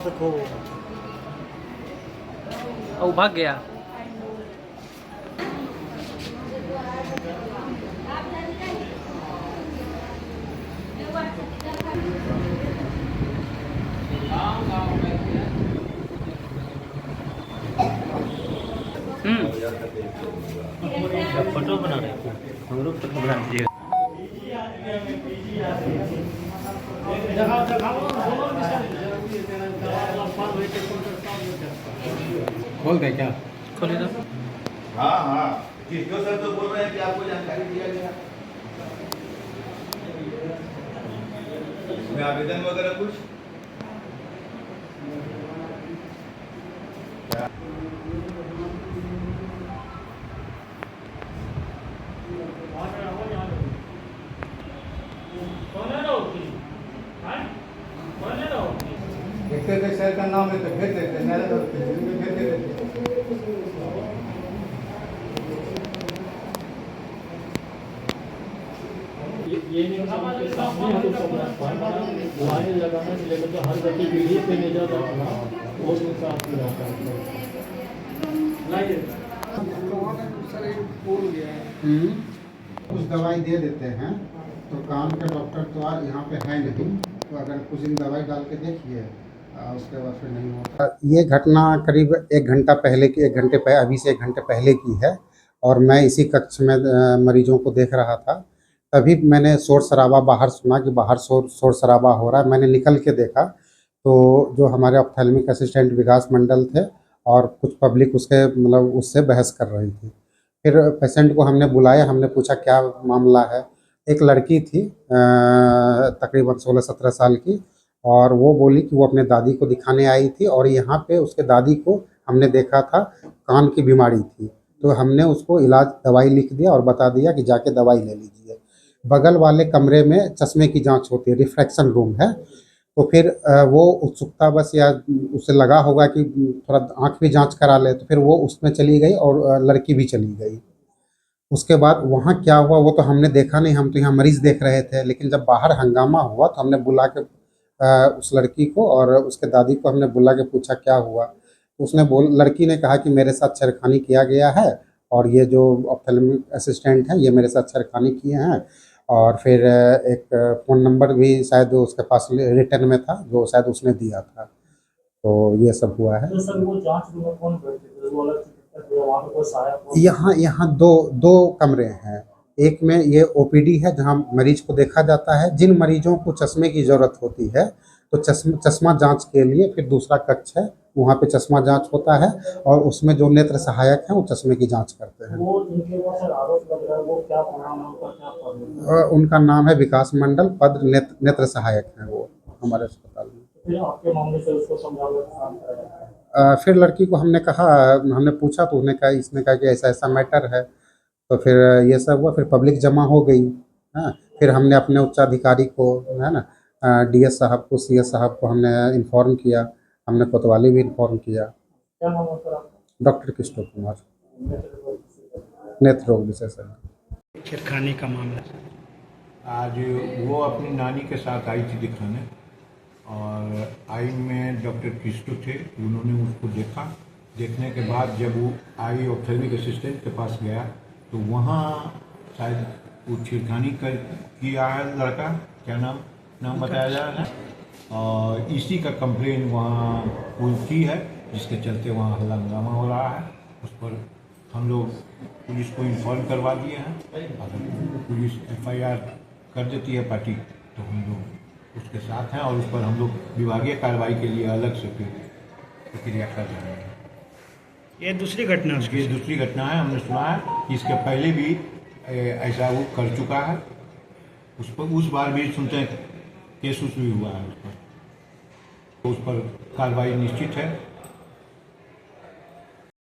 वो भाग गया। फोटो बना रहे थे हम लोग, फोटो बना दीजिएगा। खोल गए क्या? खोलिए तो। हाँ हाँ जी, जो सर तो बोल रहे हैं कि आपको जानकारी दिया गया इसमें आवेदन वगैरह कुछ देखते थे सर का नाम है तो भेज देते, नहीं तो भेज देते। ये नहीं के सामने हम सब लाइन लगाने से लेकर तो हर गतिविधि पे नजर रखना वो इंसाफ की रहता है। कुछ दवाई दे देते हैं तो कान के डॉक्टर तो यहाँ पे है नहीं, तो अगर कुछ दिन दवाई डाल के देखिए उसके बाद फिर नहीं होता। ये घटना करीब 1 घंटा पहले की, 1 घंटे पहले, अभी से 1 घंटे पहले की है। और मैं इसी कक्ष में मरीजों को देख रहा था, तभी मैंने शोर शराबा बाहर सुना कि बाहर शोर शराबा हो रहा है। मैंने निकल के देखा तो जो हमारे ऑप्थेल्मिक असिस्टेंट विकास मंडल थे और कुछ पब्लिक उसके मतलब उससे बहस कर रही थी। फिर पेशेंट को हमने बुलाया, हमने पूछा क्या मामला है। एक लड़की थी तकरीबन 16-17 साल की, और वो बोली कि वो अपने दादी को दिखाने आई थी और यहाँ पे उसके दादी को हमने देखा था कान की बीमारी थी, तो हमने उसको इलाज दवाई लिख दिया और बता दिया कि जाके दवाई ले लीजिए। बगल वाले कमरे में चश्मे की जांच होती है, रिफ्रैक्शन रूम है। तो फिर वो उत्सुकता बस या उसे लगा होगा कि थोड़ा आँख भी जांच करा ले, तो फिर वो उसमें चली गई और लड़की भी चली गई। उसके बाद वहाँ क्या हुआ वो तो हमने देखा नहीं, हम तो यहाँ मरीज़ देख रहे थे। लेकिन जब बाहर हंगामा हुआ तो हमने बुला के उस लड़की को और उसके दादी को हमने बुला के पूछा क्या हुआ। तो लड़की ने कहा कि मेरे साथ छेड़खानी किया गया है और ये जो ऑप्थेल्मिक असिस्टेंट हैं ये मेरे साथ छेड़खानी किए हैं। और फिर एक फ़ोन नंबर भी शायद उसके पास रिटर्न में था जो शायद उसने दिया था। तो ये सब हुआ है। तो सर वो जांच रूम में कौन बैठे थे? वो अलग से वहाँ पे कोई सहायक यहाँ दो कमरे हैं। एक में ये ओपीडी है जहाँ मरीज को देखा जाता है। जिन मरीजों को चश्मे की ज़रूरत होती है तो चश्मा जांच के लिए फिर दूसरा कक्ष है, वहाँ पे चश्मा जांच होता है और उसमें जो नेत्र सहायक हैं वो चश्मे की जांच करते हैं। वो जिनके ऊपर सर आरोप लग रहा है वो क्या नाम है, उनका क्या पद है? उनका नाम है विकास मंडल, पद नेत्र सहायक हैं वो हमारे अस्पताल में। फिर आपके मामले से उसको समझाने का काम करा जाता है। फिर लड़की को हमने पूछा तो इसने कहा कि ऐसा ऐसा मैटर है। तो फिर ये सब हुआ, फिर पब्लिक जमा हो गई। हाँ, फिर हमने अपने उच्चाधिकारी को, है ना, डीएस साहब को, सीएस साहब को हमने इन्फॉर्म किया, हमने कोतवाली भी इन्फॉर्म किया। क्या नाम है सर आपका? डॉक्टर किशोर कुमार, नेत्र रोग विशेषज्ञ। छेड़खानी का मामला आज वो अपनी नानी के साथ आई थी दिखाने, और आई में डॉक्टर किस्टू थे, उन्होंने उसको देखा। देखने के बाद जब वो आई ऑप्थेल्मिक असिस्टेंट के पास गया तो वहाँ शायद वो छेड़खानी किया है लड़का, क्या नाम बताया जा रहा है, और इसी का कंप्लेन वहाँ पुल की है, जिसके चलते वहाँ हंगामा हो रहा है। उस पर हम लोग पुलिस को इन्फॉर्म करवा दिए हैं। अगर पुलिस एफआईआर कर देती है पार्टी तो हम लोग उसके साथ हैं और उस पर हम लोग विभागीय कार्रवाई के लिए अलग से फिर प्रक्रिया कर रहे हैं। ये दूसरी घटना ये दूसरी घटना है। हमने सुना है कि इसके पहले भी ऐसा वो कर चुका है। उस बार भी सुनते हैं केस भी हुआ है उस पर, तो उस पर कार्रवाई निश्चित है।